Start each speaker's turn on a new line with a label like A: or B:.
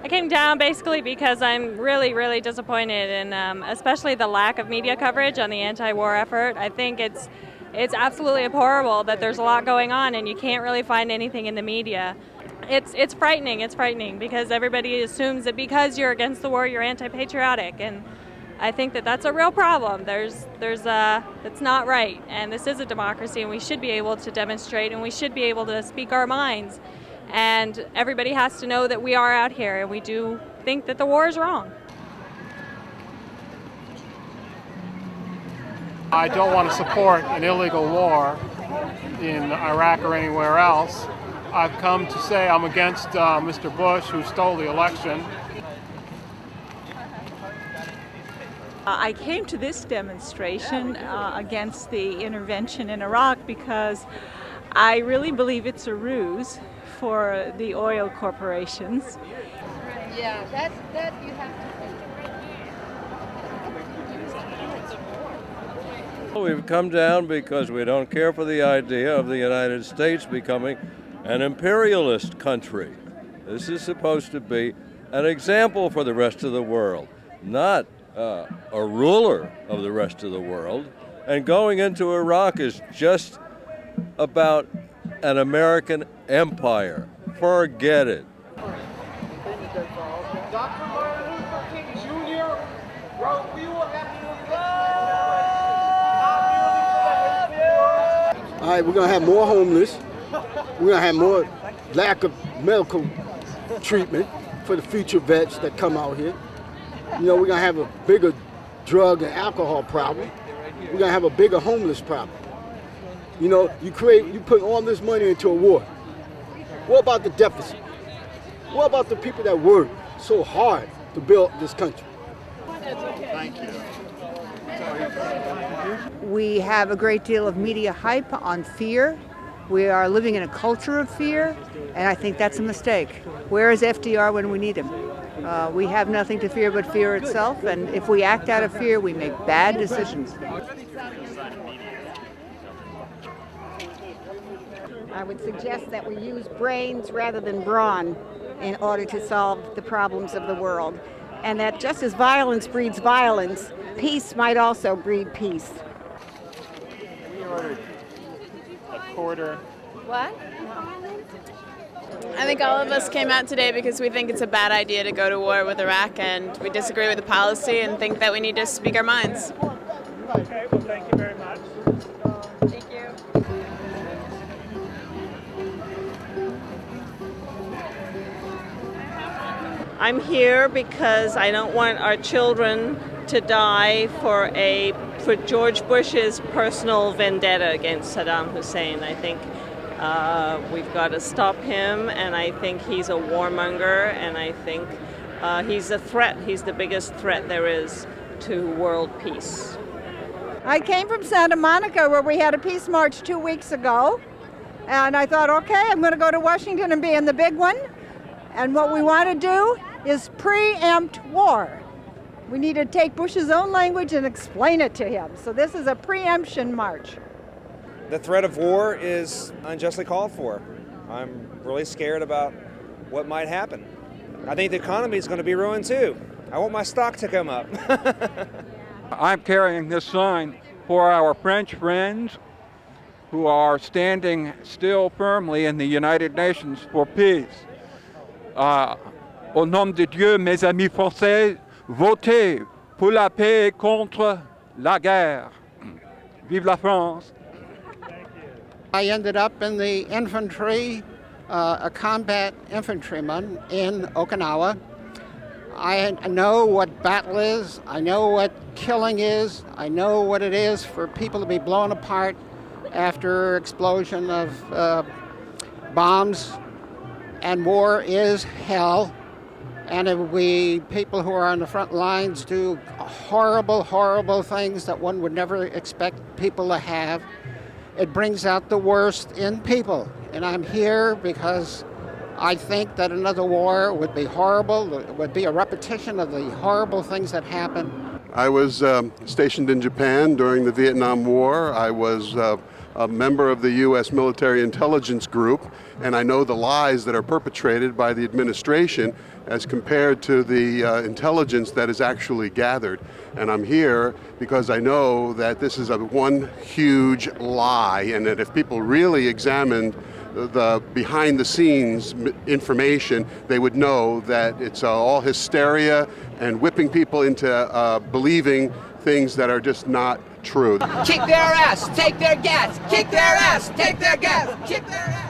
A: I came down basically because I'm really, really disappointed in especially the lack of media coverage on the anti-war effort. I think it's absolutely horrible that there's a lot going on and you can't really find anything in the media. It's frightening. It's frightening because everybody assumes that because you're against the war, you're anti-patriotic, and I think that that's a real problem. It's not right, and this is a democracy, and we should be able to demonstrate, and we should be able to speak our minds. And everybody has to know that we are out here, and we do think that the war is wrong.
B: I don't want to support an illegal war in Iraq or anywhere else. I've come to say I'm against Mr. Bush, who stole the election.
C: I came to this demonstration against the intervention in Iraq because I really believe it's a ruse for the oil corporations.
D: Yeah, that you have to.
E: We've come down because we don't care for the idea of the United States becoming an imperialist country. This is supposed to be an example for the rest of the world, not a ruler of the rest of the world. And going into Iraq is just about an American empire. Forget it.
F: Dr. Martin Luther King Jr. wrote, "We will have the
G: All right, we're going to have more homeless. We're going to have more lack of medical treatment for the future vets that come out here. You know, we're going to have a bigger drug and alcohol problem. We're going to have a bigger homeless problem. You know, you put all this money into a war. What about the deficit? What about the people that work so hard to build this country?
B: Thank you.
H: We have a great deal of media hype on fear. We are living in a culture of fear, and I think that's a mistake. Where is FDR when we need him? We have nothing to fear but fear itself, and if we act out of fear, we make bad decisions.
I: I would suggest that we use brains rather than brawn in order to solve the problems of the world. And that just as violence breeds violence, peace might also breed peace.
B: We ordered a quarter.
D: What? I think all of us came out today because we think it's a bad idea to go to war with Iraq, and we disagree with the policy and think that we need to speak our minds.
F: Okay, well, thank you very much.
D: Thank you.
J: I'm here because I don't want our children to die for George Bush's personal vendetta against Saddam Hussein. I think we've got to stop him, and I think he's a warmonger, and I think he's a threat. He's the biggest threat there is to world peace.
I: I came from Santa Monica where we had a peace march 2 weeks ago, and I thought, okay, I'm going to go to Washington and be in the big one. And what we want to do is preempt war. We need to take Bush's own language and explain it to him. So this is a preemption march.
K: The threat of war is unjustly called for. I'm really scared about what might happen. I think the economy is going to be ruined too. I want my stock to come up.
L: I'm carrying this sign for our French friends who are standing still firmly in the United Nations for peace. Au nom de Dieu, mes amis français, votez pour la paix et contre la guerre. Vive la France.
M: I ended up in the infantry, a combat infantryman in Okinawa. I know what battle is, I know what killing is, I know what it is for people to be blown apart after explosion of bombs, and war is hell. And if people who are on the front lines do horrible, horrible things that one would never expect people to have, it brings out the worst in people. And I'm here because I think that another war would be horrible. It would be a repetition of the horrible things that happened.
N: I was stationed in Japan during the Vietnam War. I was a member of the U.S. military intelligence group, and I know the lies that are perpetrated by the administration as compared to the intelligence that is actually gathered. And I'm here because I know that this is one huge lie, and that if people really examined the behind-the-scenes information, they would know that it's all hysteria and whipping people into believing things that are just not true.
O: Kick their ass, take their gas, kick their ass, take their gas, kick their ass.